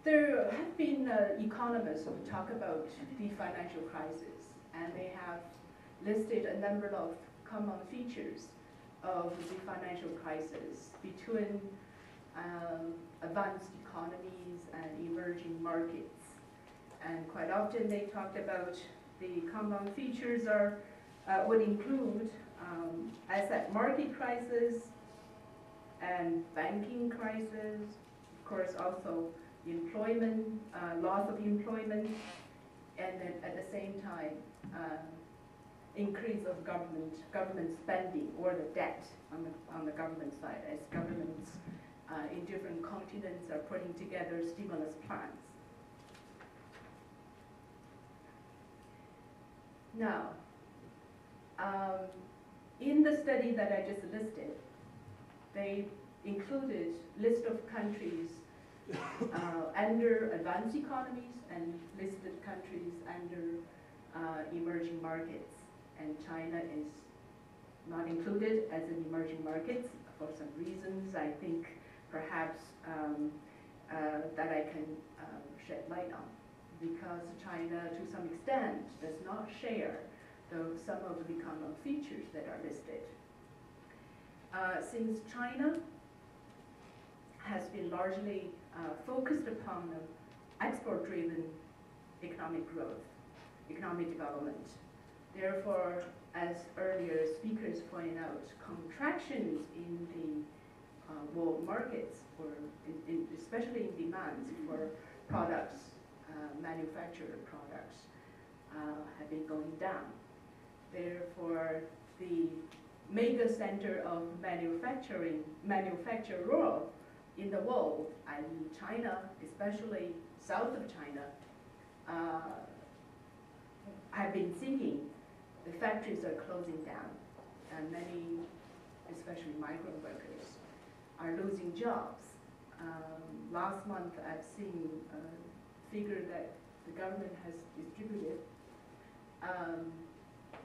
There have been economists who talk about the financial crisis, and they have listed a number of common features of the financial crisis between advanced economies and emerging markets. And quite often they talked about the common features would include asset market crisis and banking crisis, of course also employment, loss of employment, and then at the same time increase of government spending or the debt on the government side, as governments in different continents are putting together stimulus plans. Now, in the study that I just listed, they included list of countries under advanced economies and listed countries under emerging markets. And China is not included as an emerging market for some reasons I think perhaps that I can shed light on, because China to some extent does not share some of the common features that are listed. Since China has been largely focused upon export-driven economic growth, economic development, therefore, as earlier speakers pointed out, contractions in the world markets, or especially in demands for products, manufactured products, have been going down. Therefore, the mega center of manufacturer in the world, i.e. China, especially south of China, have been sinking. The factories are closing down, and many, especially migrant workers, are losing jobs. Last month, I've seen a figure that the government has distributed.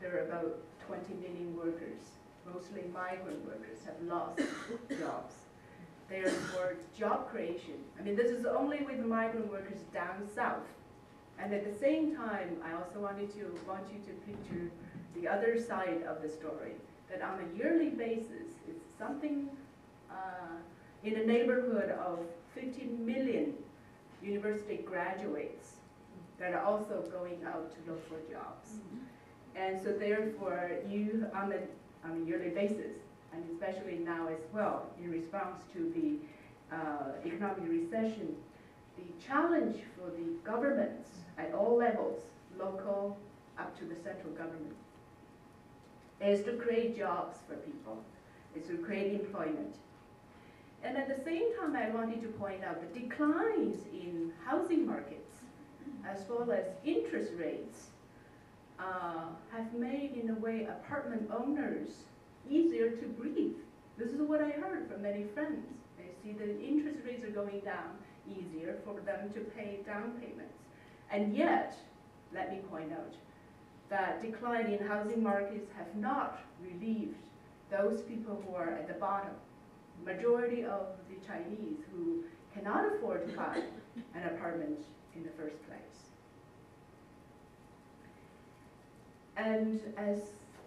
There are about 20 million workers, mostly migrant workers, have lost jobs. Therefore, job creation, I mean, this is only with migrant workers down south. And at the same time, I also want you to picture the other side of the story, that on a yearly basis, it's something in the neighborhood of 15 million university graduates that are also going out to look for jobs. And so therefore, you, on a yearly basis, and especially now as well, in response to the economic recession, the challenge for the governments at all levels, local up to the central government, is to create jobs for people, is to create employment. And at the same time, I wanted to point out the declines in housing markets, as well as interest rates, have made, in a way, apartment owners easier to breathe. This is what I heard from many friends. They see the interest rates are going down, easier for them to pay down payments. And yet, let me point out, that decline in housing markets have not relieved those people who are at the bottom. Majority of the Chinese who cannot afford to buy an apartment in the first place. And as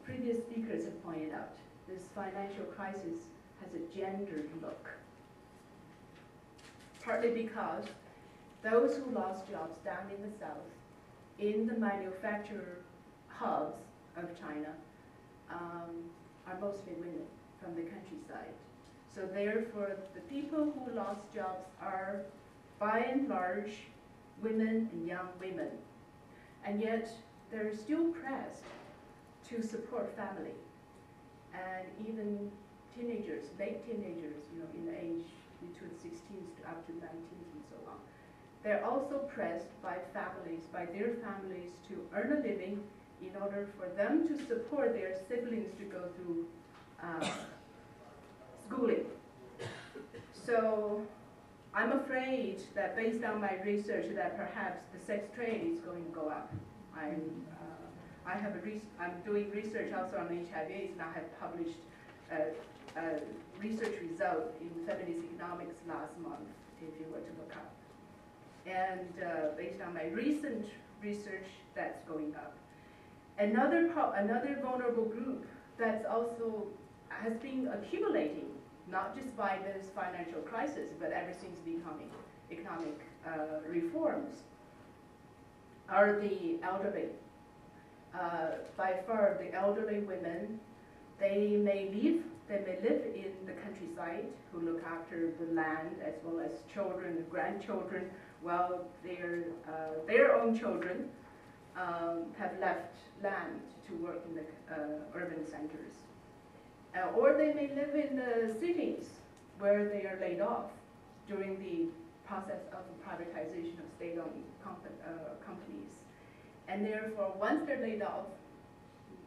previous speakers have pointed out, this financial crisis has a gendered look. Partly because those who lost jobs down in the south, in the manufacturer hubs of China, are mostly women from the countryside. So therefore, the people who lost jobs are, by and large, women and young women. And yet, they're still pressed to support family. And even teenagers, late teenagers, in the age between 16s to up to 19s and so on. They're also pressed by families, by their families, to earn a living in order for them to support their siblings to go through schooling. So I'm afraid that based on my research that perhaps the sex trade is going to go up. I'm doing research also on HIV/AIDS, and I have published a research result in Feminist Economics last month, if you were to look up. And based on my recent research, that's going up. Another vulnerable group that's also has been accumulating, not just by this financial crisis, but ever since the economic reforms, are the elderly. By far, the elderly women, they may live in the countryside, who look after the land as well as children, grandchildren, while their own children have left land to work in the urban centers. Or they may live in the cities where they are laid off during the process of privatization of state-owned companies. And therefore, once they're laid off,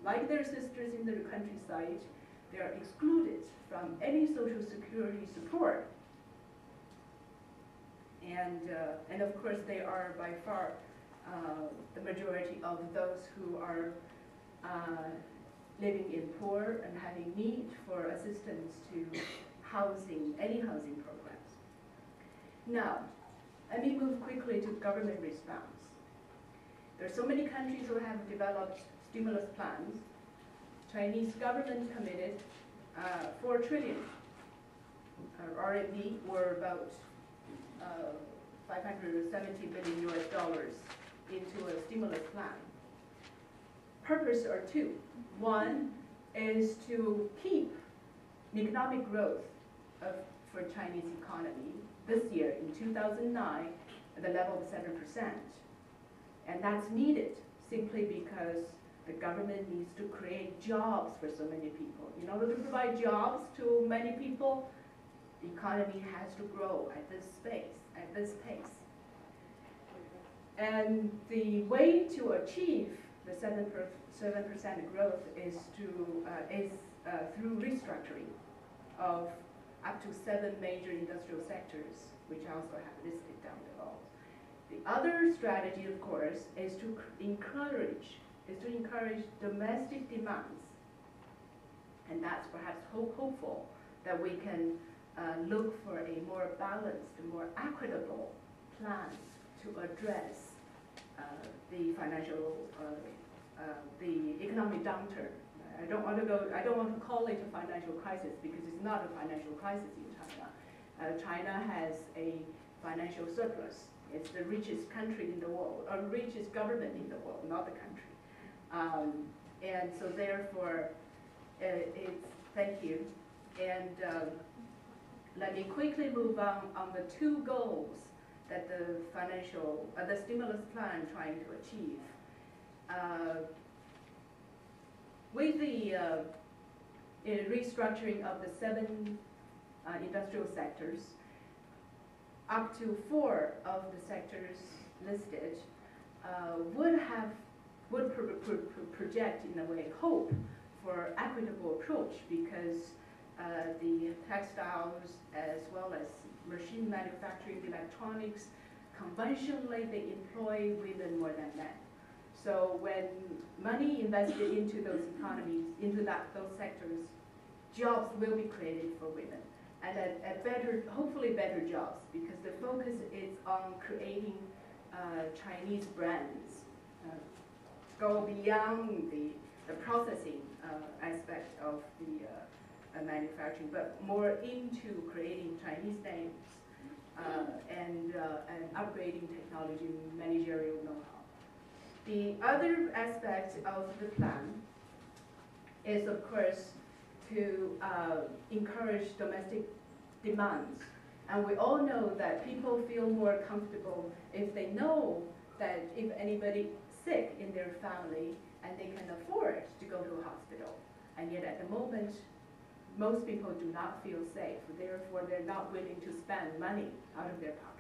like their sisters in the countryside, they are excluded from any social security support. And of course, they are by far the majority of those who are living in poor and having need for assistance to any housing programs. Now, let me move quickly to government response. There are so many countries who have developed stimulus plans. Chinese government committed 4 trillion RMB, or about 570 billion US dollars into a stimulus plan. Purpose are 2. One is to keep the economic growth for Chinese economy this year in 2009 at the level of 7%. And that's needed simply because the government needs to create jobs for so many people. In order to provide jobs to many people, the economy has to grow at this pace. And the way to achieve the 7% growth is through restructuring of up to 7 major industrial sectors, which I also have listed down below. The other strategy, of course, is to encourage domestic demands, and that's perhaps hopeful that we can look for a more balanced, more equitable plan to address the economic downturn. I don't want to call it a financial crisis because it's not a financial crisis in China. China has a financial surplus. It's the richest country in the world, or richest government in the world, not the country. And so therefore, thank you. And let me quickly move on the 2 goals that the stimulus plan trying to achieve. With the restructuring of the 7 industrial sectors, up to 4 of the sectors listed would project, in a way, hope for equitable approach, because the textiles as well as machine manufacturing, electronics, conventionally they employ women more than men. So when money invested into those economies, into those sectors, jobs will be created for women, and hopefully better jobs, because the focus is on creating Chinese brands, go beyond the processing aspect of the manufacturing, but more into creating Chinese names and upgrading technology and managerial know-how. The other aspect of the plan is, of course, to encourage domestic demands. And we all know that people feel more comfortable if they know that if anybody sick in their family and they can afford to go to a hospital. And yet at the moment, most people do not feel safe. Therefore, they're not willing to spend money out of their pocket.